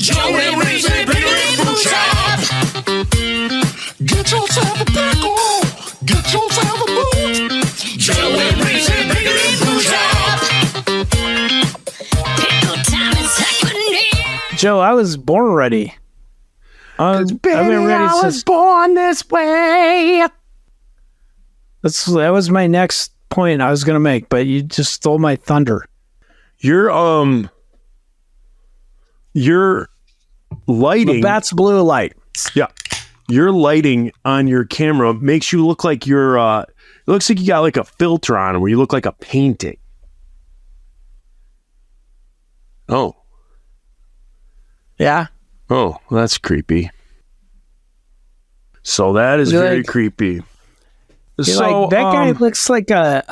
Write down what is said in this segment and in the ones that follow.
Joey Reese, Pickle Boot Shop. Get yourself a pickle. Get yourself a boot. Joey Reese, Pickle Boot Shop. Pickle time is happening. Joe, I was born ready. Baby, I was born this way. That was my next point I was going to make, but you just stole my thunder. Your lighting. That's blue light. Yeah. Your lighting on your camera makes you look like you're, it looks like you got like a filter on where you look like a painting. Oh. Yeah. Oh, that's creepy. So that is very creepy. So that guy looks like a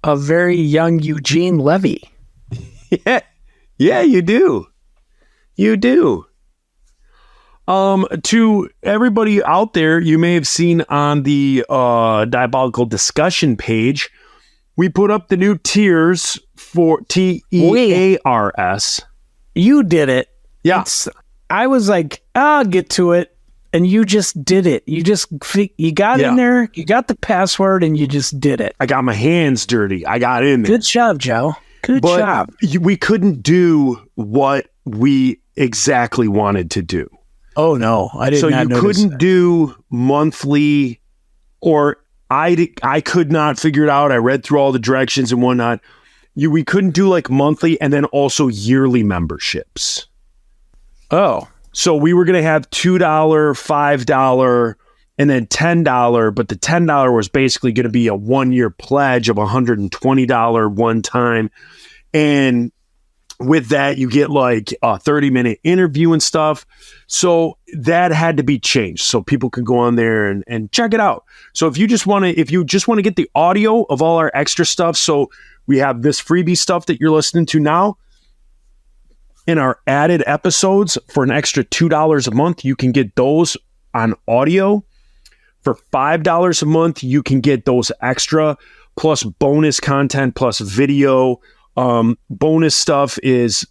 very young Eugene Levy. Yeah, you do. You do. To everybody out there, you may have seen on the Diabolical Discussion page, we put up the new tiers for TEARS. You did it. Yeah. I was like, I'll get to it. And you just did it. You got in there, you got the password, and you just did it. I got my hands dirty. I got in there. Good job, Joe. Good job. We couldn't do what we exactly wanted to do. Oh, no. I didn't. So you couldn't do monthly, or I could not figure it out. I read through all the directions and whatnot. We couldn't do like monthly and then also yearly memberships. Oh. So we were going to have $2, $5, and then $10, but the $10 was basically going to be a 1-year pledge of $120 one time. And with that, you get like a 30-minute interview and stuff. So that had to be changed so people can go on there and check it out. So if you just want to get the audio of all our extra stuff, so we have this freebie stuff that you're listening to now, in our added episodes for an extra $2 a month, you can get those on audio. For $5 a month, you can get those extra, plus bonus content, plus video. Bonus stuff is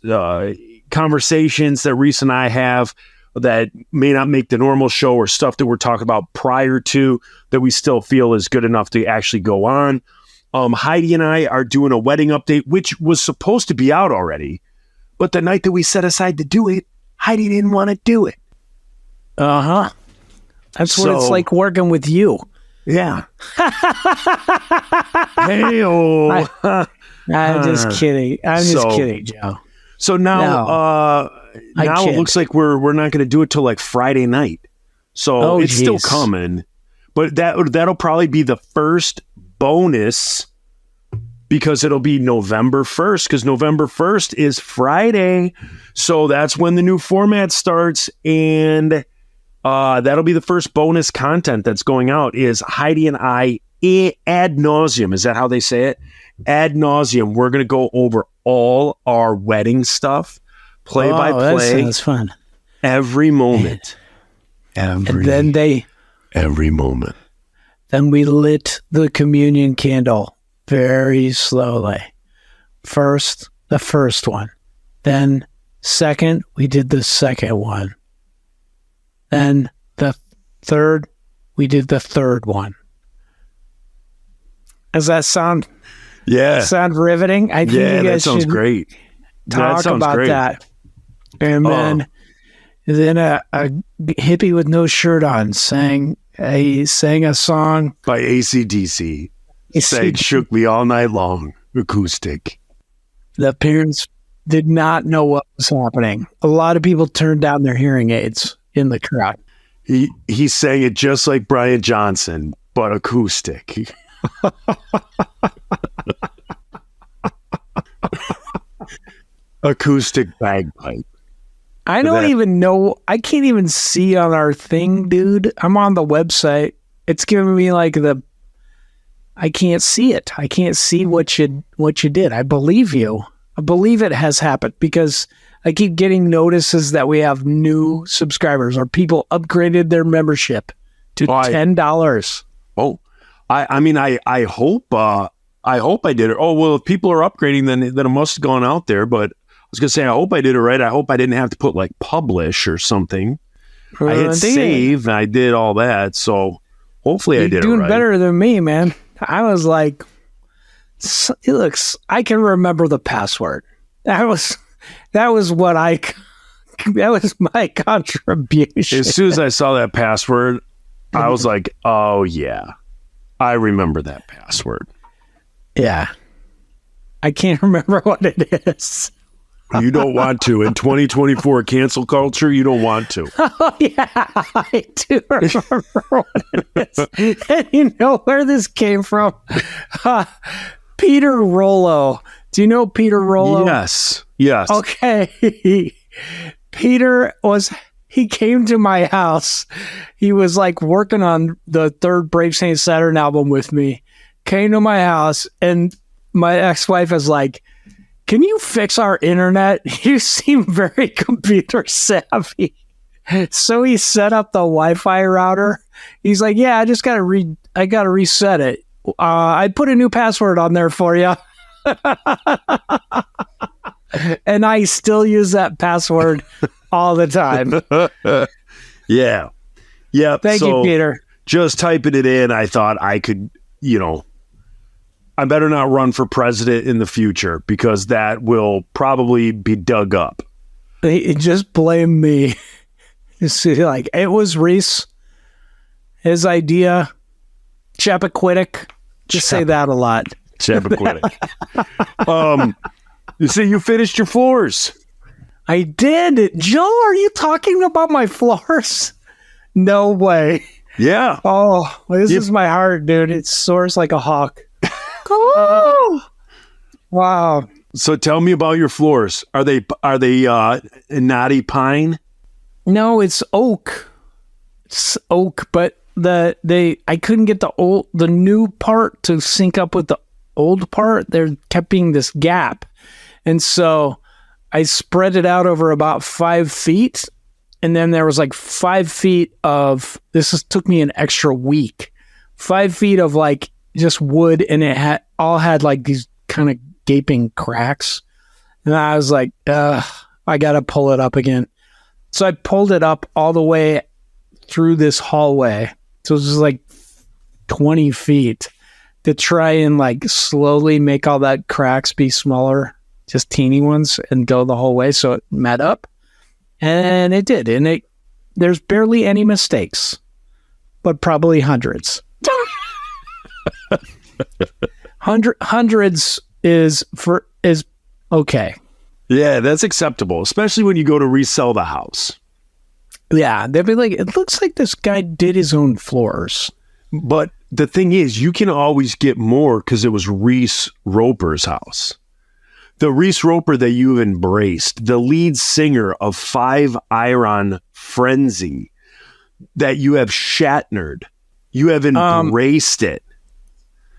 conversations that Reese and I have that may not make the normal show, or stuff that we're talking about prior to that we still feel is good enough to actually go on. Heidi and I are doing a wedding update, which was supposed to be out already. But the night that we set aside to do it, Heidi didn't want to do it. Uh-huh. That's what it's like working with you. Yeah. Hey-oh. I'm just kidding. I'm just kidding, Joe. So now it looks like we're not going to do it till like Friday night. So it's still coming. But that'll probably be the first bonus, because it'll be November 1st, because November 1st is Friday. So that's when the new format starts. And that'll be the first bonus content that's going out, is Heidi and I ad nauseum. Is that how they say it? Ad nauseum. We're going to go over all our wedding stuff, play by play. That's fun. Every moment. Every moment. Then we lit the communion candle very slowly. First, the first one. Then second, we did the second one. Then the third, we did the third one. Does that sound riveting? I think you guys that sounds great. Talk about that. And then a hippie with no shirt on sang a song by AC/DC. Sang "Shook Me All Night Long" acoustic. The parents did not know what was happening. A lot of people turned down their hearing aids in the crowd. He sang it just like Brian Johnson, but acoustic. Acoustic bagpipe. I don't even know. I can't even see on our thing, dude. I'm on the website. It's giving me like I can't see it. I can't see what you did. I believe you. I believe it has happened, because I keep getting notices that we have new subscribers, or people upgraded their membership to $10. I hope I did it. Oh, well, if people are upgrading, then it must have gone out there. But was going to say, I hope I did it right. I hope I didn't have to put like publish or something. I hit think save and I did all that. So hopefully I You're did it doing right. better than me, man. I was like, it looks. I can remember the password. That was what I. That was my contribution. As soon as I saw that password, I was like, oh yeah, I remember that password. Yeah, I can't remember what it is. You don't want to. In 2024 cancel culture, you don't want to. Oh yeah, I do remember what it is. And you know where this came from? Peter Rollo. Do you know Peter Rollo? Yes. Yes. Okay. He came to my house. He was like working on the third Brave Saint Saturn album with me. Came to my house and my ex-wife was like, "Can you fix our internet? You seem very computer savvy." So he set up the Wi-Fi router. He's like, "Yeah, I just got to reset it. I put a new password on there for you." And I still use that password all the time. Yeah. Yep. Thank you, Peter. Just typing it in, I thought I could, I better not run for president in the future because that will probably be dug up. Just blame me. Like, it was Reese, his idea, Chappaquiddick. Just say that a lot. Chappaquiddick. You see, you finished your floors. I did. Joe, are you talking about my floors? No way. Yeah. Oh, this is my heart, dude. It soars like a hawk. Oh, wow. So tell me about your floors. Are they knotty pine? No, it's oak. It's oak, but I couldn't get the new part to sync up with the old part. There kept being this gap. And so I spread it out over about 5 feet. And then there was like 5 feet of, took me an extra week, 5 feet of like just wood. And it had like these kind of gaping cracks. And I was like, I got to pull it up again. So I pulled it up all the way through this hallway. So it was just like 20 feet to try and like slowly make all that cracks be smaller, just teeny ones, and go the whole way. So it met up, and it did. And there's barely any mistakes, but probably hundreds. Hundreds is okay. Yeah, that's acceptable, especially when you go to resell the house. Yeah, they'd be like, it looks like this guy did his own floors. But the thing is, you can always get more because it was Reese Roper's house. The Reese Roper that you've embraced, the lead singer of Five Iron Frenzy, that you have Shatnered. You have embraced it.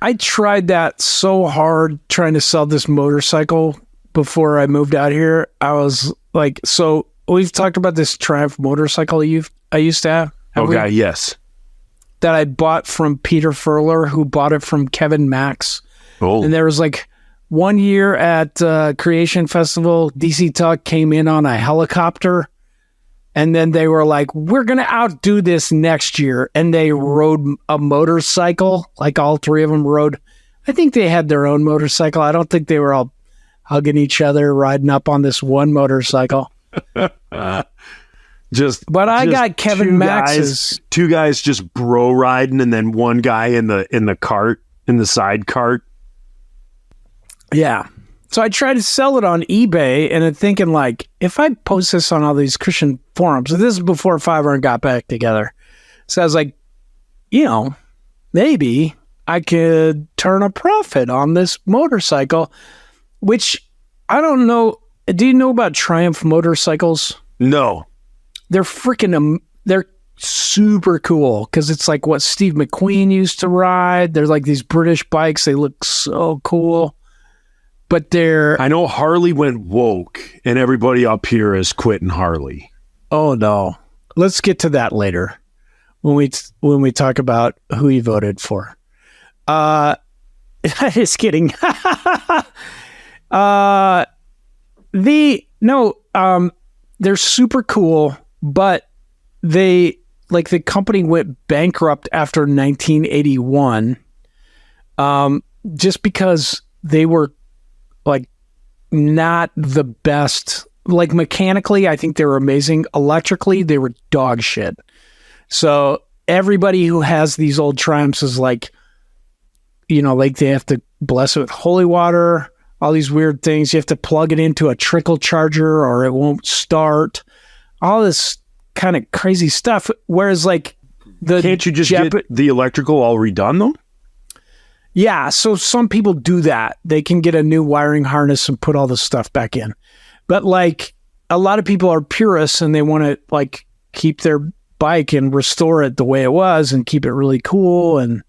I tried that so hard trying to sell this motorcycle before I moved out here. I was like, so we've talked about this Triumph motorcycle I used to have. Okay, yes. That I bought from Peter Furler, who bought it from Kevin Max. Oh. And there was like 1 year at Creation Festival, DC Talk came in on a helicopter. And then they were like, we're going to outdo this next year. And they rode a motorcycle, like all three of them rode. I think they had their own motorcycle. I don't think they were all hugging each other, riding up on this one motorcycle. But I got Kevin Max's. Two guys just bro riding, and then one guy in the cart, in the side cart. Yeah. So I tried to sell it on eBay, and I'm thinking, like, if I post this on all these Christian forums, and this is before Fiverr got back together. So I was like, maybe I could turn a profit on this motorcycle, which I don't know. Do you know about Triumph motorcycles? No. They're freaking, they're super cool because it's like what Steve McQueen used to ride. They're like these British bikes. They look so cool. But I know Harley went woke, and everybody up here is quitting Harley. Oh no. Let's get to that later when we talk about who he voted for. Just kidding. The No, they're super cool, but they like the company went bankrupt after 1981, just because they were like not the best. Like mechanically, I think they were amazing. Electrically, they were dog shit. So everybody who has these old Triumphs is like, like they have to bless it with holy water, all these weird things. You have to plug it into a trickle charger or it won't start. All this kind of crazy stuff. Whereas like can't you just get the electrical all redone though? Yeah. So some people do that. They can get a new wiring harness and put all the stuff back in. But like a lot of people are purists and they want to like keep their bike and restore it the way it was and keep it really cool. And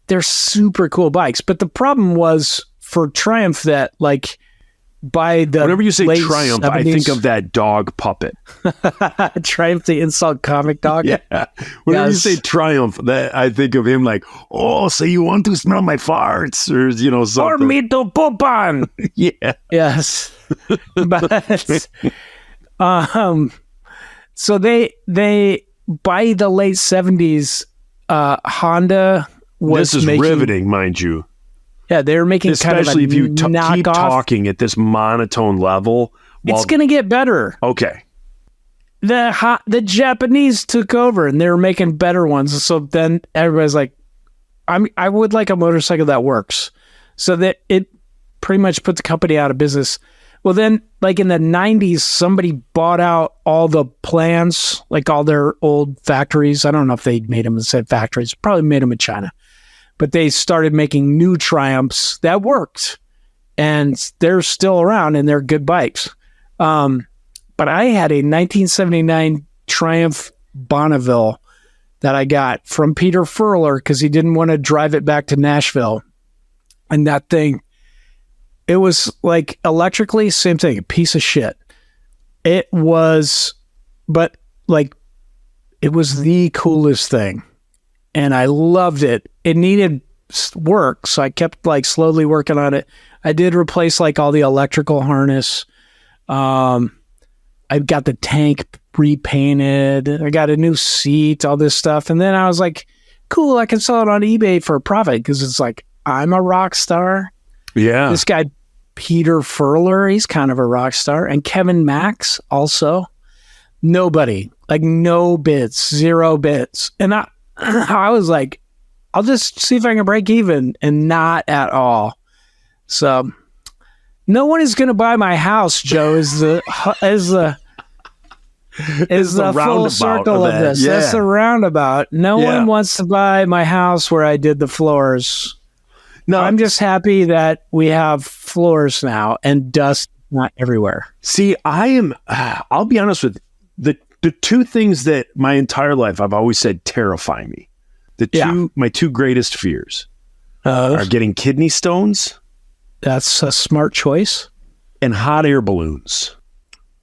they're super cool bikes. But the problem was for Triumph that like by the whenever you say late Triumph, 70s, I think of that dog puppet. Triumph, the insult comic dog. Yeah. Whenever you say Triumph, that I think of him like, oh, so you want to smell my farts or something. Or me to poop on. Yeah. Yes. But so they by the late 70s, Honda was this is making, riveting, mind you. Yeah, they were making especially kind of if you keep talking at this monotone level. It's going to get better. Okay. The Japanese took over and they were making better ones. So then everybody's like, I would like a motorcycle that works. So that it pretty much put the company out of business. Well, then like in the 90s, somebody bought out all the plants, like all their old factories. I don't know if they made them and said factories, probably made them in China. But they started making new Triumphs that worked. And they're still around and they're good bikes. But I had a 1979 Triumph Bonneville that I got from Peter Furler because he didn't want to drive it back to Nashville. And that thing, it was like electrically, same thing, a piece of shit. It was, but like, it was the coolest thing. And I loved it. It needed work, so I kept like slowly working on it. I did replace like all the electrical harness. I've got the tank repainted. I got a new seat, all this stuff. And then I was like, cool, I can sell it on eBay for a profit because it's like, I'm a rock star. Yeah. This guy, Peter Furler, he's kind of a rock star. And Kevin Max also. Nobody, like no bits, 0 bits. And I was like, I'll just see if I can break even, and not at all. So no one is going to buy my house, Joe, is the full circle of this. Yeah. That's the roundabout. No one wants to buy my house where I did the floors. No, I'm just happy that we have floors now and dust not everywhere. See, I'll be honest with you. The two things that my entire life I've always said terrify me. My two greatest fears are getting kidney stones. That's a smart choice. And hot air balloons.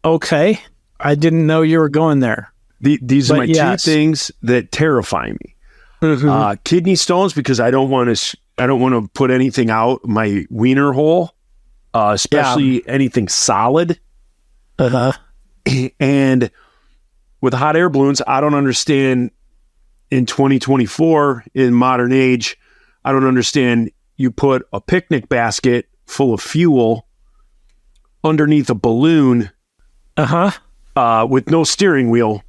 Okay. I didn't know you were going there. These are my two things that terrify me. Mm-hmm. Kidney stones, because I don't want to put anything out my wiener hole, especially anything solid. And with hot air balloons, I don't understand in 2024 in modern age. I don't understand. You put a picnic basket full of fuel underneath a balloon, with no steering wheel.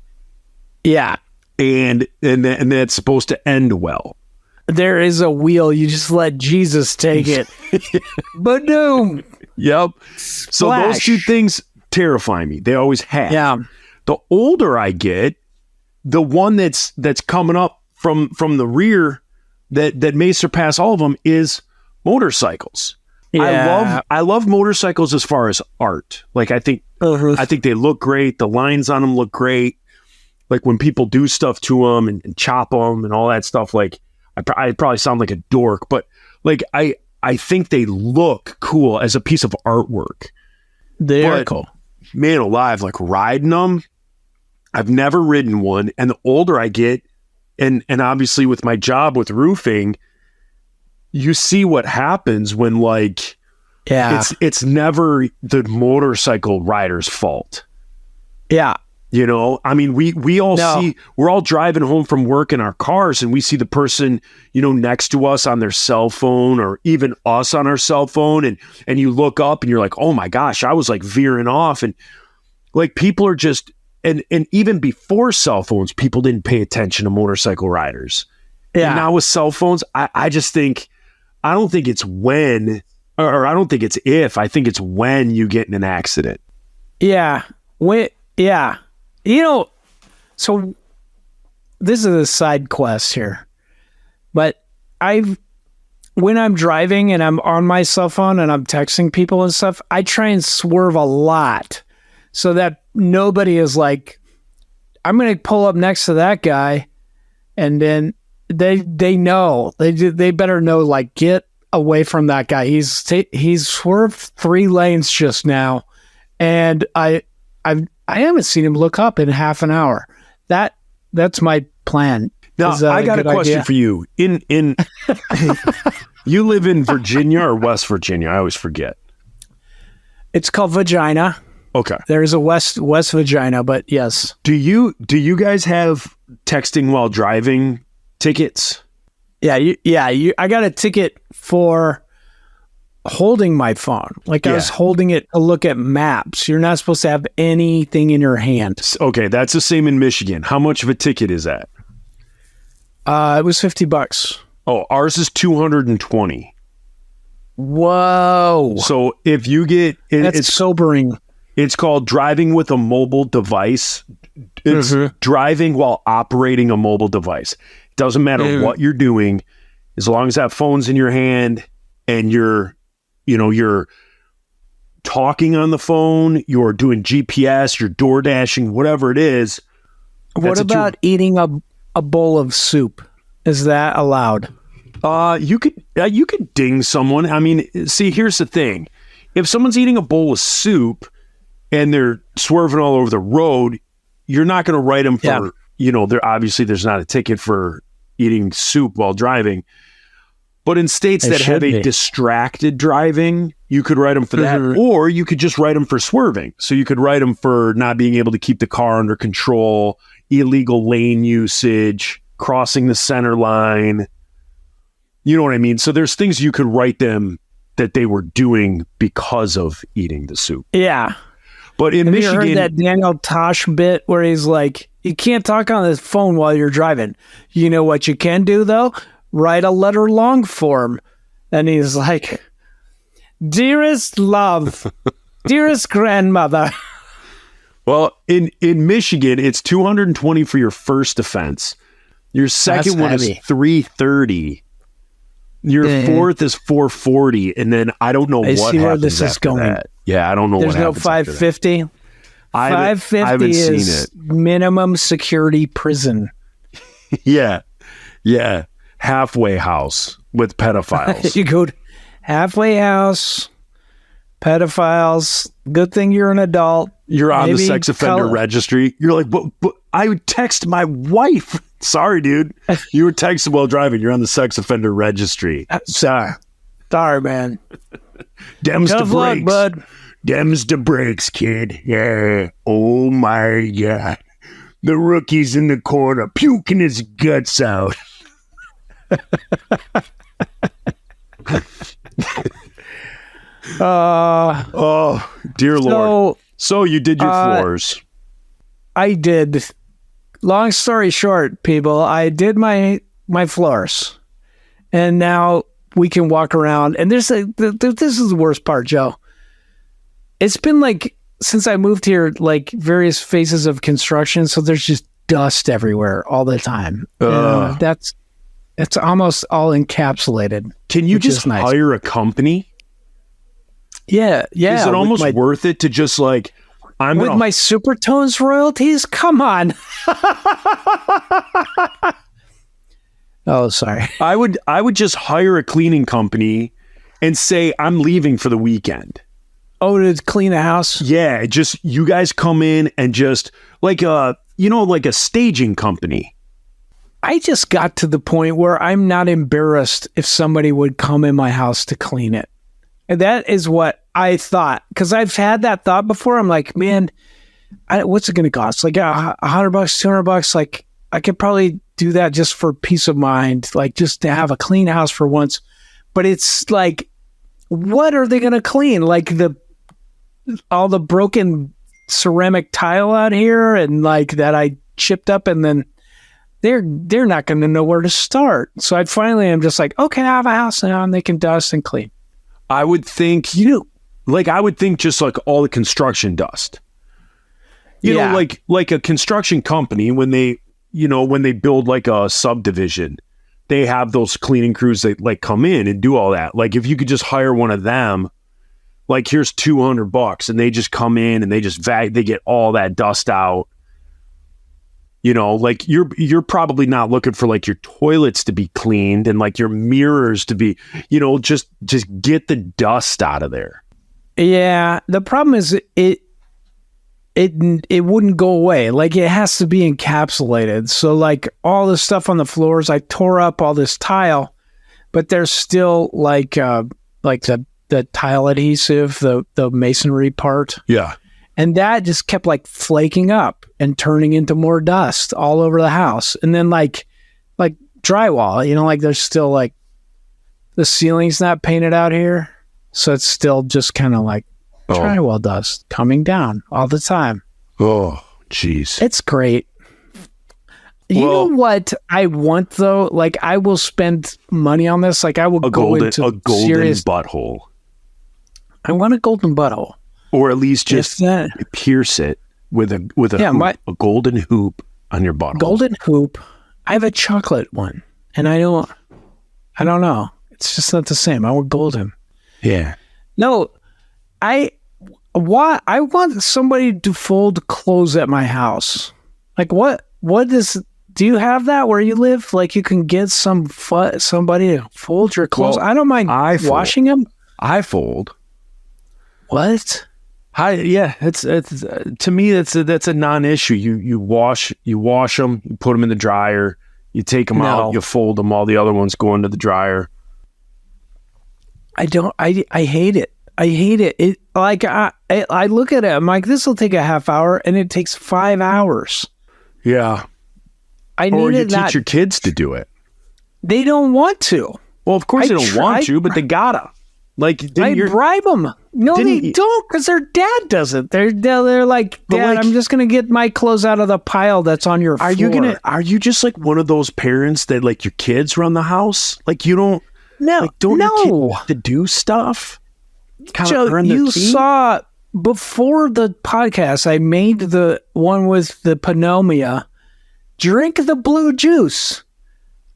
Yeah, and that's supposed to end well. There is a wheel. You just let Jesus take it. Boom. Yep. So those two things terrify me. They always have. Yeah. The older I get, the one that's coming up from the rear that may surpass all of them is motorcycles. Yeah. I love motorcycles as far as art. Like I think they look great. The lines on them look great. Like when people do stuff to them and chop them and all that stuff. Like I probably sound like a dork, but like I think they look cool as a piece of artwork. They are cool. Man alive, like riding them. I've never ridden one, and the older I get, and obviously with my job with roofing, you see what happens when like Yeah. It's never the motorcycle rider's fault. Yeah. You know, I mean, we all see, we're all driving home from work in our cars and we see the person, you know, next to us on their cell phone or even us on our cell phone. And you look up and you're like, oh my gosh, I was like veering off. And like people are just, and even before cell phones, people didn't pay attention to motorcycle riders. Yeah. And now with cell phones, I just think, I don't think it's when, or I don't think it's if, I think it's when you get in an accident. Yeah. Yeah. You know, so this is a side quest here, but when I'm driving and I'm on my cell phone and I'm texting people and stuff, I try and swerve a lot so that nobody is like, I'm going to pull up next to that guy. And then they know, they better know, like, get away from that guy. He's swerved 3 lanes just now. And I haven't seen him look up in half an hour. That's my plan. Now, I got a question for you. In you live in Virginia or West Virginia? I always forget. It's called Vagina. Okay. There's a West Vagina, but yes. Do you guys have texting while driving tickets? Yeah, I got a ticket for holding my phone. Like, I was holding it to look at maps. You're not supposed to have anything in your hand. Okay, that's the same in Michigan. How much of a ticket is that? It was $50. Oh, ours is $220. Whoa. So if you get it's sobering. It's called driving with a mobile device. It's driving while operating a mobile device. Doesn't matter what you're doing, as long as that phone's in your hand and you're talking on the phone, you're doing GPS, you're door dashing, whatever it is. What about eating a bowl of soup? Is that allowed? You could ding someone. I mean, see, here's the thing. If someone's eating a bowl of soup and they're swerving all over the road, you're not going to write them for, there's not a ticket for eating soup while driving. But in states that have a distracted driving, you could write them for that, or you could just write them for swerving. So you could write them for not being able to keep the car under control, illegal lane usage, crossing the center line. You know what I mean? So there's things you could write them that they were doing because of eating the soup. Yeah. But in Michigan, you heard that Daniel Tosh bit where he's like, you can't talk on the phone while you're driving. You know what you can do, though? Write a letter long form. And he's like, dearest love, dearest grandmother. Well, in Michigan, it's $220 for your first offense. Your second one is $330. Your fourth is $440, and then I don't know what happens where this is going. That. Yeah, I don't know what happens. There's no $550. $550 is minimum security prison. Yeah. Halfway house with pedophiles. You go to halfway house, pedophiles. Good thing you're an adult. You're on the sex offender registry. You're like, but I would text my wife. Sorry, dude. You were texting while driving. You're on the sex offender registry. Sorry, man. Dems Tough to luck, brakes. bud. Dems to brakes, kid. Yeah. Oh, my God. The rookie's in the corner puking his guts out. Oh, dear Lord. So you did your floors. I did. Long story short, people, I did my floors. And now we can walk around. And this is the worst part, Joe. It's been like, since I moved here, like various phases of construction. So there's just dust everywhere all the time. It's almost all encapsulated. Can you just hire a company? Yeah. Is it almost worth it to just like, my Supertones royalties? Come on. Oh, sorry. I would just hire a cleaning company and say, I'm leaving for the weekend. Oh, to clean a house? Yeah. Just, you guys come in and just like a staging company. I just got to the point where I'm not embarrassed if somebody would come in my house to clean it. And that is what I thought, because I've had that thought before. I'm like, man, what's it going to cost? Like $100, $200. Like I could probably do that just for peace of mind, like just to have a clean house for once. But it's like, what are they going to clean? Like all the broken ceramic tile out here, and like that I chipped up, and then they're not going to know where to start. So I finally am just like, okay, I have a house now, and they can dust and clean. I would think, I would think just like all the construction dust. You know, like a construction company, when they build like a subdivision, they have those cleaning crews that like come in and do all that. Like if you could just hire one of them, like here's $200 and they just come in and they just they get all that dust out. You know, like you're probably not looking for like your toilets to be cleaned and like your mirrors to be, just get the dust out of there. Yeah. The problem is it wouldn't go away. Like it has to be encapsulated. So like all the stuff on the floors, I tore up all this tile, but there's still like the tile adhesive, the masonry part. Yeah. And that just kept like flaking up and turning into more dust all over the house. And then like drywall, like there's still like the ceiling's not painted out here. So it's still just kind of like drywall dust coming down all the time. Oh, jeez. It's great. You know what I want though? Like I will spend money on this. Like I will go into a golden serious butthole. I want a golden butthole. Or at least just pierce it with a hoop, a golden hoop on your butthole. Golden hoop. I have a chocolate one, and I don't know. It's just not the same. I want golden. Yeah. No, I want somebody to fold clothes at my house. Like what do you have that where you live? Like you can get somebody to fold your clothes. Well, I don't mind washing them. I fold. What? It's to me that's a non-issue. You wash them, you put them in the dryer, you take them out, you fold them. All the other ones go into the dryer. I hate it. I hate it. It like I look at it. I'm like, this will take a half hour, and it takes 5 hours. Yeah. Or you teach your kids to do it. They don't want to. Well, of course they don't want to, but they gotta. Like I bribe them. No, they don't, because their dad doesn't. They're like, Dad, I'm just gonna get my clothes out of the pile that's on your floor. Are you just like one of those parents that like your kids run the house? Like you don't. No, like, don't your kids have to do stuff? Joe, you saw before the podcast, I made the one with the pneumonia. Drink the blue juice.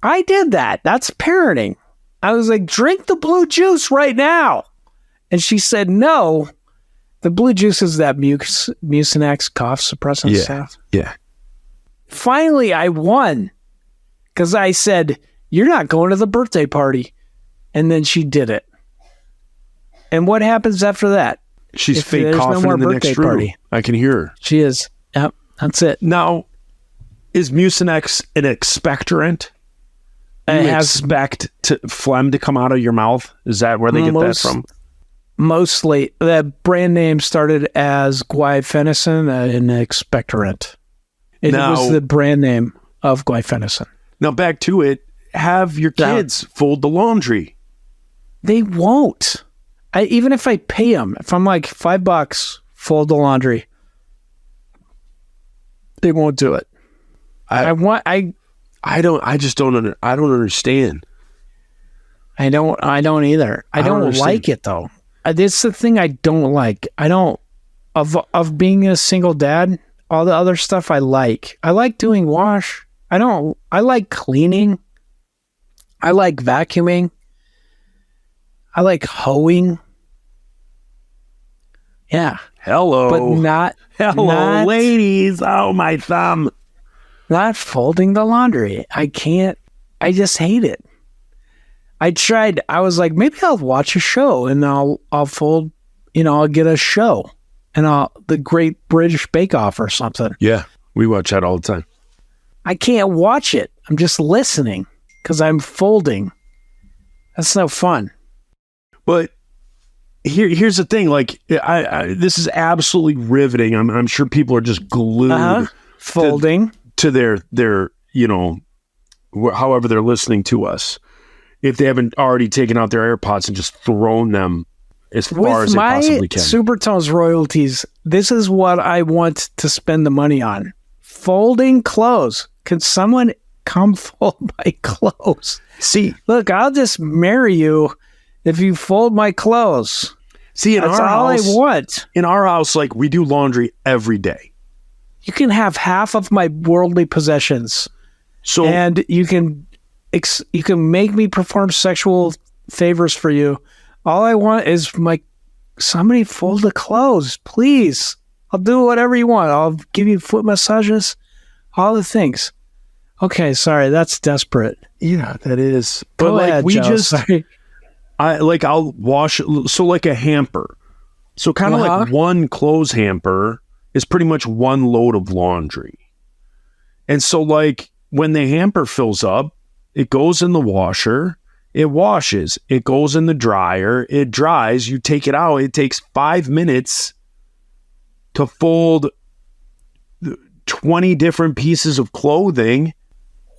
I did that. That's parenting. I was like, drink the blue juice right now. And she said, no. The blue juice is that Mucinex cough suppressant stuff. Yeah. Finally, I won. Because I said, you're not going to the birthday party. And then she did it. And what happens after that? She's fake coughing in the next room. Party. I can hear her. She is. Yep. That's it. Now, is Mucinex an expectorant? Expect phlegm to come out of your mouth? Is that where they get that from? Mostly. The brand name started as guaifenesin, an expectorant. It was the brand name of guaifenesin. Now back to it. Have your kids fold the laundry. They won't. Even if I pay them, if I'm like $5, fold the laundry, they won't do it. I don't understand. I don't either. I don't like it though. It's the thing I don't like. Of being a single dad, all the other stuff I like. I like doing wash. I like cleaning. I like vacuuming. I like hoeing. Yeah. Hello. But not ladies. Oh, my thumb. Not folding the laundry. I can't. I just hate it. I tried. I was like, maybe I'll watch a show and I'll fold, I'll get a show and the Great British Bake Off or something. Yeah. We watch that all the time. I can't watch it. I'm just listening because I'm folding. That's no fun. But here's the thing. Like, this is absolutely riveting. I'm sure people are just glued Folding. to their however they're listening to us. If they haven't already taken out their AirPods and just thrown them as far as they possibly can. Supertones royalties, this is what I want to spend the money on. Folding clothes. Can someone come fold my clothes? See, Look, I'll just marry you if you fold my clothes. in That's our all house, I want. in our house, like we do laundry every day. You can have half of my worldly possessions, So and you can make me perform sexual favors for you. All I want is somebody fold the clothes, please. I'll do whatever you want. I'll give you foot massages, all the things. Okay, sorry, that's desperate. yeah, that is. But Go like ahead, we Joe, just, sorry. I'll wash. So like a hamper. So kind of like one clothes hamper is pretty much one load of laundry. And so like when the hamper fills up, it goes in the washer, it washes, it goes in the dryer, it dries, you take it out. It takes 5 minutes to fold 20 different pieces of clothing.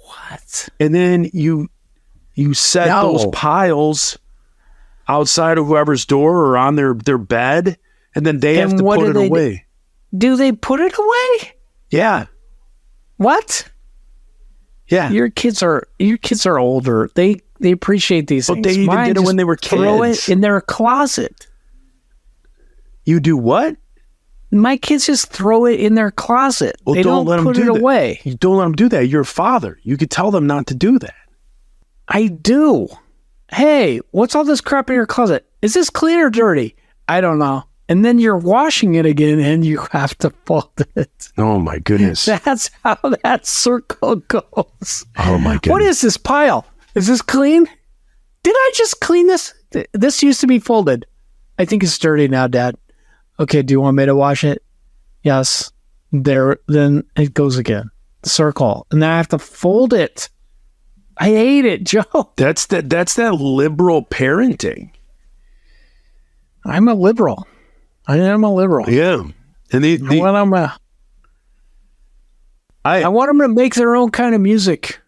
What? And then you set those piles outside of whoever's door or on their bed, and then they have to put it away. Do they put it away? Yeah. What? Yeah. Your kids are older. They appreciate these But things. they even Mine did it when just they were throw kids. it in their closet. You do what? My kids just throw it in their closet. Well, they don't let them put do it that. away. You don't let them do that. You're a father. You could tell them not to do that. I do. Hey, what's all this crap in your closet? Is this clean or dirty? I don't know. And then you're washing it again and you have to fold it. Oh my goodness. That's how that circle goes. Oh my goodness. What is this pile? Is this clean? Did I just clean this? This used to be folded. I think it's dirty now, Dad. Okay, do you want me to wash it? Yes. There, then it goes again. Circle. And then I have to fold it. I hate it, Joe. That's that liberal parenting. I'm a liberal. I am a liberal. Yeah. And I want them to make their own kind of music.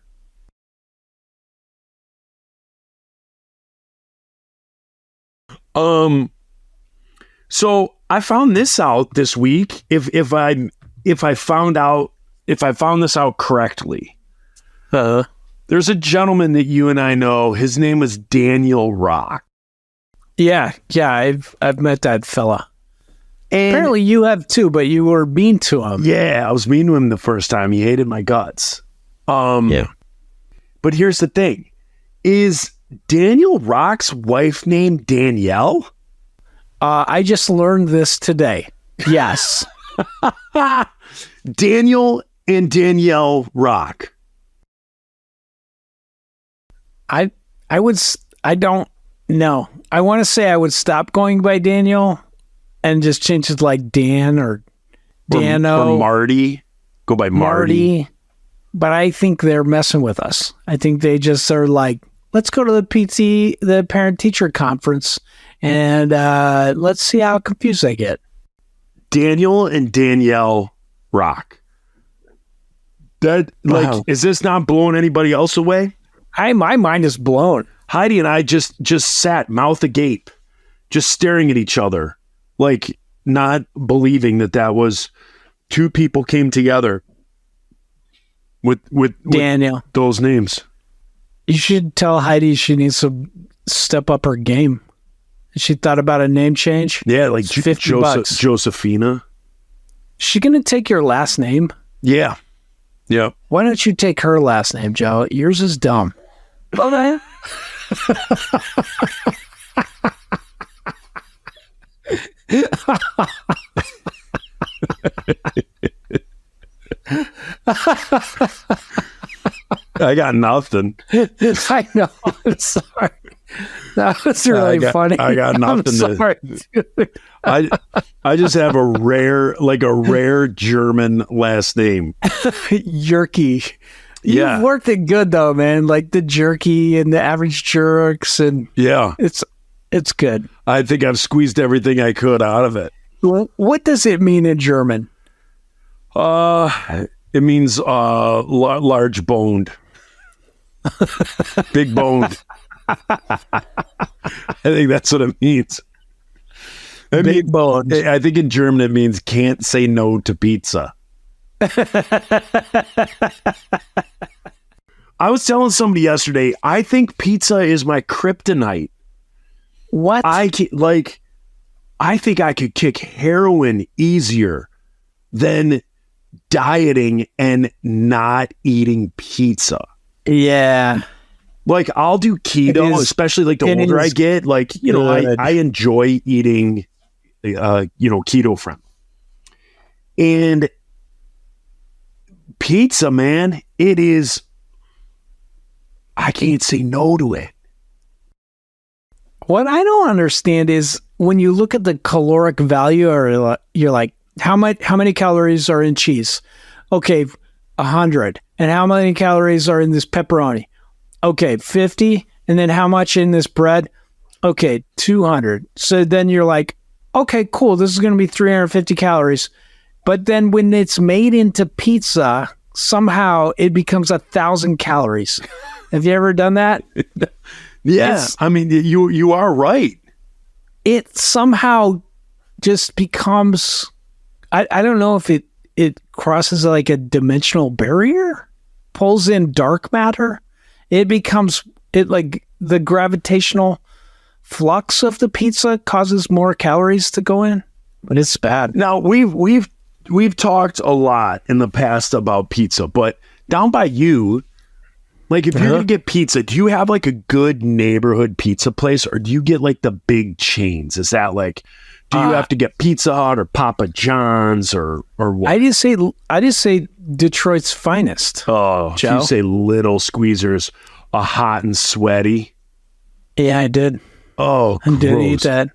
So I found this out this week. If I found this out correctly, there's a gentleman that you and I know. His name is Daniel Rock. Yeah, I've met that fella. And Apparently you have too, but you were mean to him. yeah, I was mean to him the first time. He hated my guts. Yeah. But here's the thing: is Daniel Rock's wife named Danielle? I just learned this today. Yes. Daniel and Danielle Rock. I don't know. I want to say I would stop going by Daniel and just change it to like Dan or Dano or Marty. Go by Marty. But I think they're messing with us. I think they just are like, let's go to the parent teacher conference and let's see how confused they get. Daniel and Danielle Rock. That Wow. is this not blowing anybody else away? My mind is blown. Heidi and I just sat mouth agape, just staring at each other, like not believing that was two people came together with Daniel, those names. you should tell Heidi she needs to step up her game. She thought about a name change. Yeah, like It's $50. Josephina. She gonna take your last name? Yeah. Yeah. Why don't you take her last name, Joe? Yours is dumb. Okay. I got nothing. I know. I'm sorry. That was really funny. I got nothing I'm sorry, dude. I just have a rare German last name. Jerky. Yeah. You've worked it good though, man. Like the jerky and the average jerks, and Yeah. it's It's good. I think I've squeezed everything I could out of it. What does it mean in German? It means large boned, big boned. I think that's what it means. Big bones. I think in German it means can't say no to pizza. I was telling somebody yesterday, I think pizza is my kryptonite. What? I think I could kick heroin easier than dieting and not eating pizza. Yeah. Like I'll do keto, especially like the older I get. Like, you know, I enjoy eating, keto friendly. And pizza, man, it is, I can't say no to it. What I don't understand is when you look at the caloric value, or you're like, how many calories are in cheese? Okay, 100. And how many calories are in this pepperoni? Okay, 50. And then how much in this bread? Okay, 200. So then you're like, okay, cool. This is going to be 350 calories. But then when it's made into pizza, somehow it becomes 1,000 calories. Have you ever done that? Yeah. I mean, you are right. It somehow just becomes, I don't know if it crosses like a dimensional barrier, pulls in dark matter. It becomes, like the gravitational flux of the pizza causes more calories to go in, but it's bad. Now we've talked a lot in the past about pizza, but down by you, like if you're gonna get pizza, do you have like a good neighborhood pizza place, or do you get like the big chains? Is that like, do you have to get Pizza Hut or Papa John's or what? I just say Detroit's finest. Oh, Joe? You say Little Squeezers, a hot and sweaty. Yeah, I did. Oh, I did gross. eat that.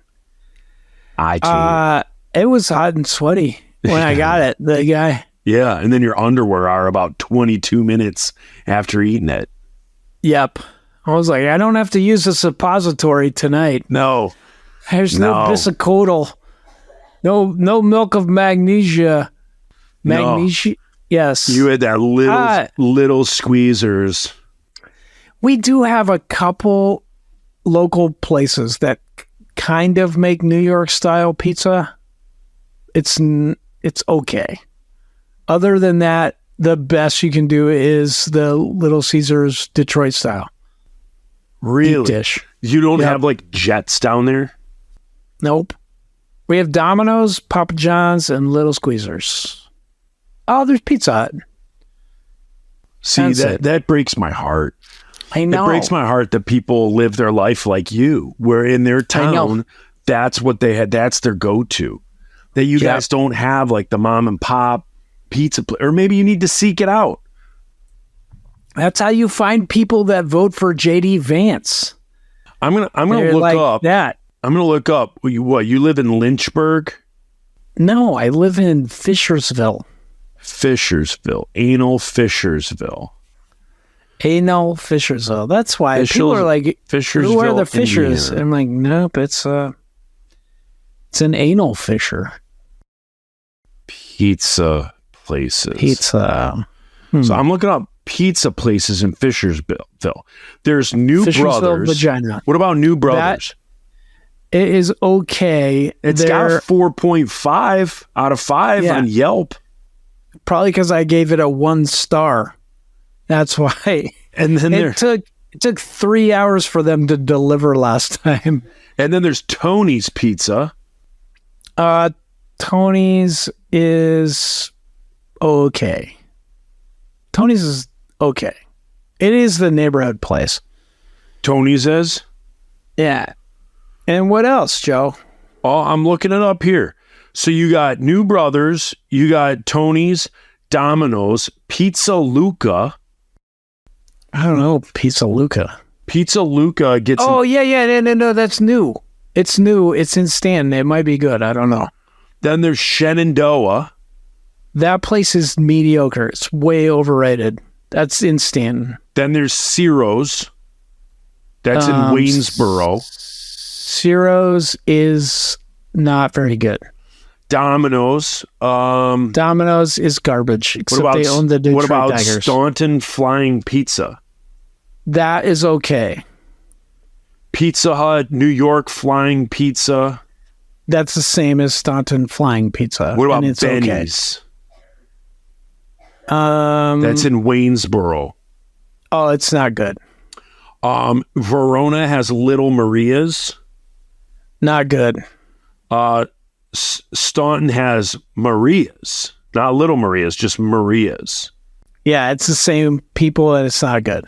I too. It was hot and sweaty when I got it. The guy. Yeah, and then your underwear are about 22 minutes after eating it. Yep. I was like, I don't have to use a suppository tonight. No. There's no bisacodyl. No milk of magnesia. Magnesia. No. Yes. You had that little Squeezers. We do have a couple local places that kind of make New York style pizza. It's okay. Other than that, the best you can do is the Little Caesars Detroit style. Really? Deep dish. You don't have like Jets down there? Nope. We have Domino's, Papa John's, and Little Squeezers. Oh, there's Pizza Hut. See, that breaks my heart. I know. It breaks my heart that people live their life like you, where in their town, that's what they had. That's their go-to. That you guys don't have like the mom and pop pizza place, or maybe you need to seek it out. That's how you find people that vote for JD Vance. I'm gonna look like up that. I'm gonna look up. You live in Lynchburg? No, I live in Fishersville. Anal Fishersville. That's why people are like, who are the fishers? Indiana. I'm like, nope, it's an anal fisher. Pizza places. Pizza. So I'm looking up pizza places in Fishersville. There's New Brothers. Vagina. What about New Brothers? It is okay. It's got a 4.5 out of 5 on Yelp. Probably because I gave it a 1 star. That's why. And then it took 3 hours for them to deliver last time. And then there's Tony's Pizza. Tony's is okay. Tony's is okay. It is the neighborhood place. Tony's is? Yeah. And what else, Joe? Oh, I'm looking it up here. So you got New Brothers, you got Tony's, Domino's, Pizza Luca. I don't know, Pizza Luca. Pizza Luca gets... Oh, yeah. No, that's new. It's new. It's in Stanton. It might be good. I don't know. Then there's Shenandoah. That place is mediocre. It's way overrated. That's in Stanton. Then there's Ciro's. That's in Waynesboro. Ciro's is not very good. Domino's. Domino's is garbage, except What about, they own the Detroit what about Tigers. Staunton Flying Pizza? That is okay. Pizza Hut, New York Flying Pizza. That's the same as Staunton Flying Pizza. What about and it's Benny's? Okay. That's in Waynesboro. Oh, it's not good. Verona has Little Maria's. Not good. Staunton has Maria's. Not Little Maria's, just Maria's. Yeah, it's the same people, and it's not good.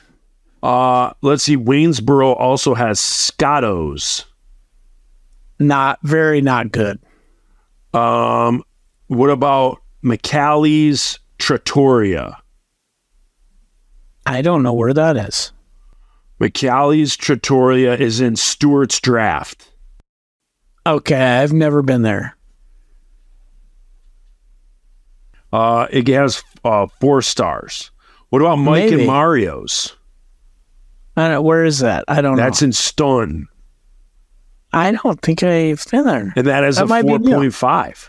Let's see. Waynesboro also has Scotto's. Not good. What about McCally's Trattoria? I don't know where that is. McCally's Trattoria is in Stewart's Draft. Okay, I've never been there. It has 4 stars. What about Mike Maybe. and Mario's? I don't know, where is that? I don't know. That's in Staunton. I don't think I've been there. And that is That a might be new. 4.5.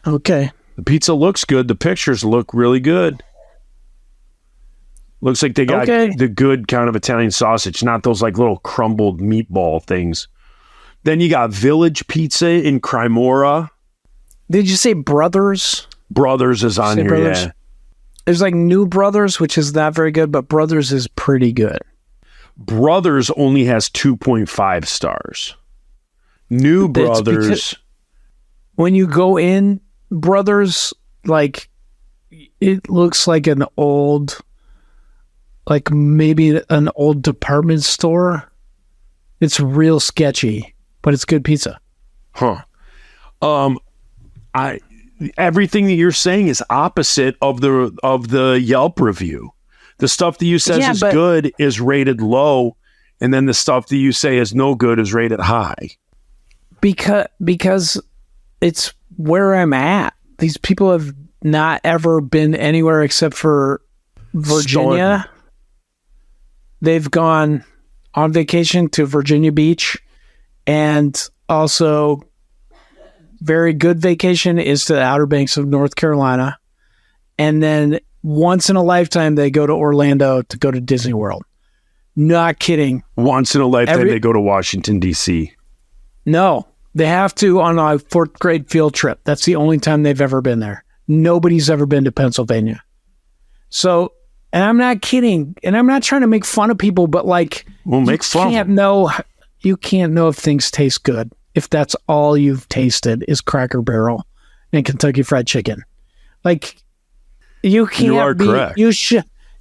Okay. The pizza looks good. The pictures look really good. Looks like they got Okay. the good kind of Italian sausage, not those like little crumbled meatball things. Then you got Village Pizza in Cremora. Did you say Brothers? Brothers is on Say here, Brothers? yeah. There's like New Brothers, which is not very good, but Brothers is pretty good. Brothers only has 2.5 stars. New It's because- Brothers, When you go in, Brothers, like, it looks like an old, like maybe an old department store. It's real sketchy, but it's good pizza. everything that you're saying is opposite of the Yelp review. The stuff that you says is good is rated low, and then the stuff that you say is no good is rated high. Because it's where I'm at. These people have not ever been anywhere except for Virginia. They've gone on vacation to Virginia Beach, and also very good vacation is to the Outer Banks of North Carolina. And then once in a lifetime, they go to Orlando to go to Disney World. Not kidding. Once in a lifetime, they go to Washington, D.C. No, they have to on a 4th grade field trip. That's the only time they've ever been there. Nobody's ever been to Pennsylvania. So, and I'm not kidding. And I'm not trying to make fun of people, but like, you can't know if things taste good if that's all you've tasted is Cracker Barrel and Kentucky Fried Chicken. Like, you can't correct.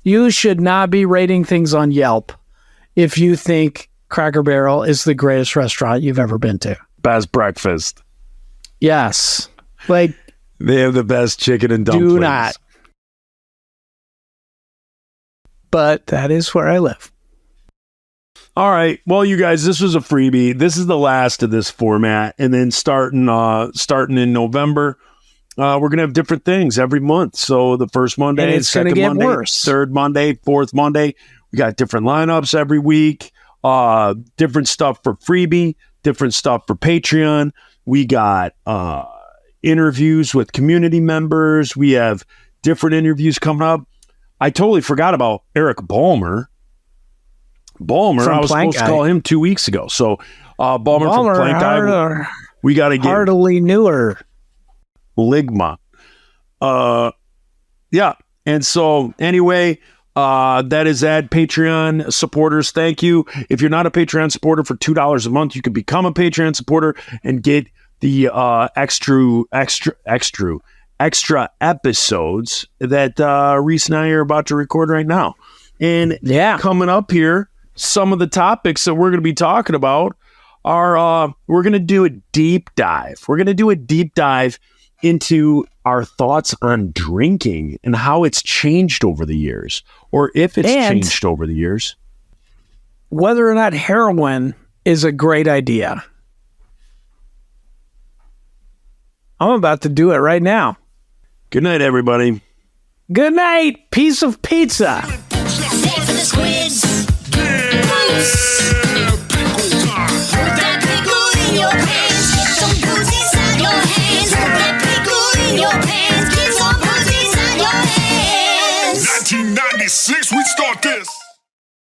You should not be rating things on Yelp if you think Cracker Barrel is the greatest restaurant you've ever been to. Best breakfast. Yes. Like, they have the best chicken and dumplings. Do not. But that is where I live. All right. Well, you guys, this was a freebie. This is the last of this format. And then starting in November, we're going to have different things every month. So the first Monday, and it's second get Monday, worse. third Monday, fourth Monday. We got different lineups every week, different stuff for freebie, different stuff for Patreon. We got interviews with community members. We have different interviews coming up. I totally forgot about Eric Ballmer. I was supposed to call him 2 weeks ago. So Ballmer from Plank Eye. We got to get hardly newer. Ligma. Yeah. And so anyway, that is that. Patreon supporters, thank you. If you're not a Patreon supporter, for $2 a month, you can become a Patreon supporter and get the extra episodes that Reese and I are about to record right now. And coming up here, some of the topics that we're going to be talking about are we're going to do a deep dive. We're going to do a deep dive into our thoughts on drinking and how it's changed over the years, or if it's changed over the years. Whether or not heroin is a great idea. I'm about to do it right now. Good night, everybody. Good night, piece of pizza. Save for the squids. With that pickle 1996, we start this.